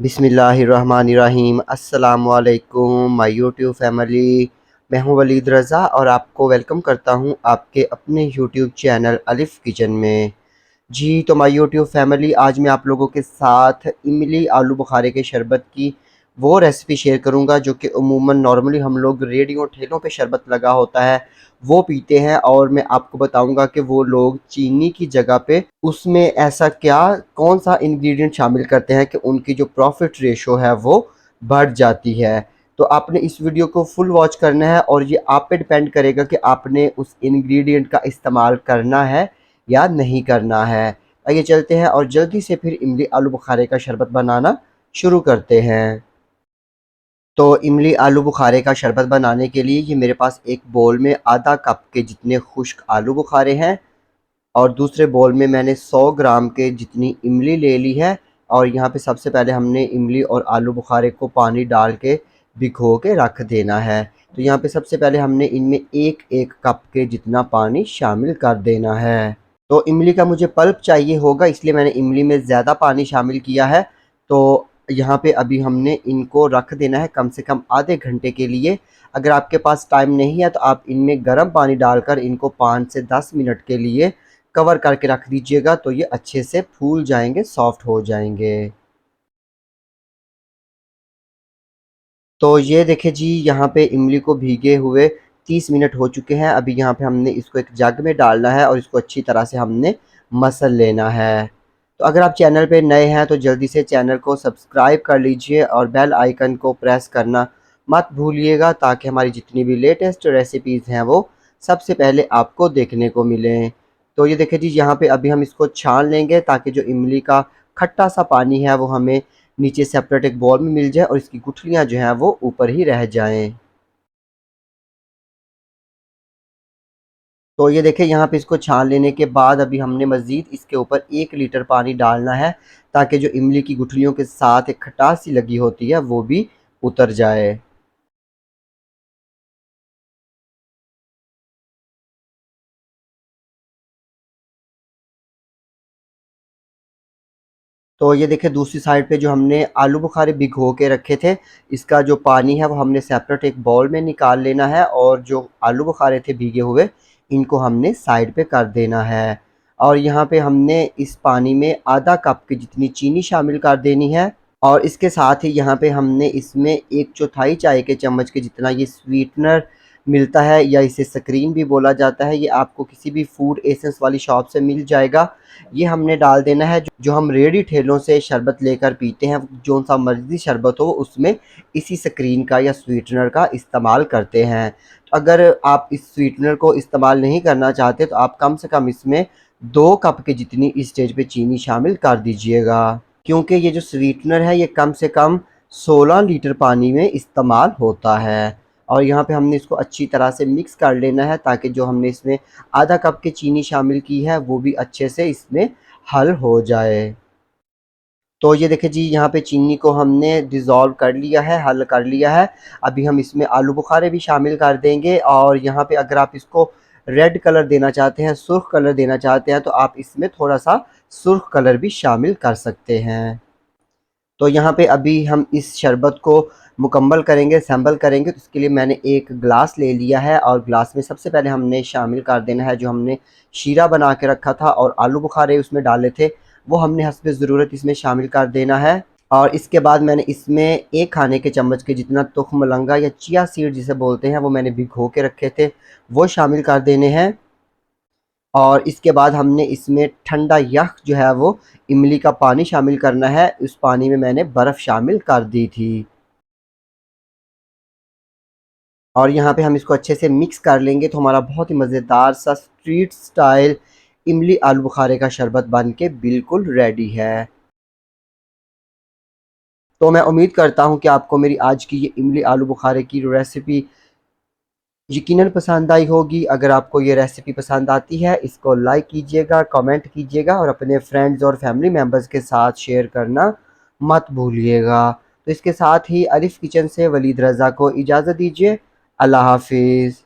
बिस्मिल्लाहिर्रहमानिर्रहीम। अस्सलामु अलैकुम माय यूट्यूब फैमिली। मैं हूं वलीद रज़ा और आपको वेलकम करता हूं आपके अपने यूट्यूब चैनल अलिफ़ किचन में। जी तो माय यूट्यूब फैमिली, आज मैं आप लोगों के साथ इमली आलू बुखारे के शरबत की वो रेसिपी शेयर करूंगा जो कि उमूमन नॉर्मली हम लोग रेडियो ठेलों पे शरबत लगा होता है वो पीते हैं, और मैं आपको बताऊंगा कि वो लोग चीनी की जगह पे उसमें ऐसा क्या कौन सा इंग्रेडिएंट शामिल करते हैं कि उनकी जो प्रॉफिट रेशो है वो बढ़ जाती है। तो आपने इस वीडियो को फुल वॉच करना है और ये आप पे डिपेंड करेगा कि आपने उस इंग्रेडिएंट का इस्तेमाल करना है या नहीं करना है। आइए चलते हैं और जल्दी से फिर इमली आलू बुखारे का शरबत बनाना शुरू करते हैं। तो इमली आलू बुखारे का शरबत बनाने के लिए ये मेरे पास एक बोल में आधा कप के जितने खुश्क आलू बुखारे हैं, और दूसरे बोल में मैंने 100 ग्राम के जितनी इमली ले ली है। और यहाँ पे सबसे पहले हमने इमली और आलू बुखारे को पानी डाल के भिगो के रख देना है। तो यहाँ पे सबसे पहले हमने इनमें एक एक कप के जितना पानी शामिल कर देना है। तो इमली का मुझे पल्प चाहिए होगा, इसलिए मैंने इमली में ज़्यादा पानी शामिल किया है। तो यहाँ पे अभी हमने इनको रख देना है कम से कम आधे घंटे के लिए। अगर आपके पास टाइम नहीं है तो आप इनमें गर्म पानी डालकर इनको 5 से 10 मिनट के लिए कवर करके रख दीजिएगा, तो ये अच्छे से फूल जाएंगे, सॉफ्ट हो जाएंगे। तो ये देखिए जी, यहाँ पे इमली को भीगे हुए 30 मिनट हो चुके हैं। अभी यहाँ पे हमने इसको एक जग में डालना है और इसको अच्छी तरह से हमने मसल लेना है। तो अगर आप चैनल पे नए हैं तो जल्दी से चैनल को सब्सक्राइब कर लीजिए और बेल आइकन को प्रेस करना मत भूलिएगा, ताकि हमारी जितनी भी लेटेस्ट रेसिपीज़ हैं वो सबसे पहले आपको देखने को मिलें। तो ये देखिए जी, यहाँ पे अभी हम इसको छान लेंगे ताकि जो इमली का खट्टा सा पानी है वो हमें नीचे सेपरेट एक बॉल में मिल जाए और इसकी गुठलियाँ जो हैं वो ऊपर ही रह जाएँ। तो ये देखिए, यहाँ पे इसको छान लेने के बाद अभी हमने मज़ीद इसके ऊपर 1 लीटर पानी डालना है, ताकि जो इमली की गुठलियों के साथ एक खटास सी लगी होती है वो भी उतर जाए। तो ये देखिए, दूसरी साइड पे जो हमने आलू बुखारे भिगो के रखे थे, इसका जो पानी है वो हमने सेपरेट एक बाउल में निकाल लेना है, और जो आलू बुखारे थे भीगे हुए, इनको हमने साइड पे कर देना है। और यहाँ पे हमने इस पानी में आधा कप की जितनी चीनी शामिल कर देनी है, और इसके साथ ही यहाँ पे हमने इसमें 1 चौथाई चाय के चम्मच के जितना ये स्वीटनर मिलता है, या इसे स्क्रीन भी बोला जाता है, ये आपको किसी भी फूड एसेंस वाली शॉप से मिल जाएगा। ये हमने डाल देना है। जो हम रेडी ठेलों से शरबत लेकर पीते हैं, जो सा मर्ज़ी शरबत हो उसमें इसी स्क्रीन का या स्वीटनर का इस्तेमाल करते हैं। तो अगर आप इस स्वीटनर को इस्तेमाल नहीं करना चाहते तो आप कम से कम इसमें 2 कप के जितनी इस स्टेज पे चीनी शामिल कर दीजिएगा, क्योंकि ये जो स्वीटनर है ये कम से कम 16 लीटर पानी में इस्तेमाल होता है। और यहाँ पे हमने इसको अच्छी तरह से मिक्स कर लेना है, ताकि जो हमने इसमें आधा कप की चीनी शामिल की है वो भी अच्छे से इसमें हल हो जाए। तो ये देखिए जी, यहाँ पे चीनी को हमने डिज़ोल्व कर लिया है, हल कर लिया है। अभी हम इसमें आलू बुखारे भी शामिल कर देंगे, और यहाँ पे अगर आप इसको रेड कलर देना चाहते हैं, सुर्ख कलर देना चाहते हैं, तो आप इसमें थोड़ा-सा सुर्ख कलर भी शामिल कर सकते हैं। तो यहाँ पे अभी हम इस शरबत को मुकम्मल करेंगे, असेंबल करेंगे, तो इसके लिए मैंने एक ग्लास ले लिया है, और ग्लास में सबसे पहले हमने शामिल कर देना है जो हमने शीरा बना के रखा था और आलू बुखारे उसमें डाले थे, वो हमने हस्बे ज़रूरत इसमें शामिल कर देना है। और इसके बाद मैंने इसमें 1 खाने के चम्मच के जितना तुख्म लंगा या चिया सीड जिसे बोलते हैं वो मैंने भिगो के रखे थे, वो शामिल कर देने हैं। और इसके बाद हमने इसमें ठंडा यख जो है वो इमली का पानी शामिल करना है। उस पानी में मैंने बर्फ़ शामिल कर दी थी, और यहाँ पे हम इसको अच्छे से मिक्स कर लेंगे, तो हमारा बहुत ही मज़ेदार सा स्ट्रीट स्टाइल इमली आलू बुखारे का शरबत बन के बिल्कुल रेडी है। तो मैं उम्मीद करता हूँ कि आपको मेरी आज की ये इमली आलू बुखारे की रेसिपी यकीनन पसंद आई होगी। अगर आपको ये रेसिपी पसंद आती है, इसको लाइक कीजिएगा, कमेंट कीजिएगा, और अपने फ्रेंड्स और फैमिली मेम्बर्स के साथ शेयर करना मत भूलिएगा। तो इसके साथ ही अलिफ़ किचन से वलीद रज़ा को इजाज़त दीजिए। अल्लाह हाफ़िज़।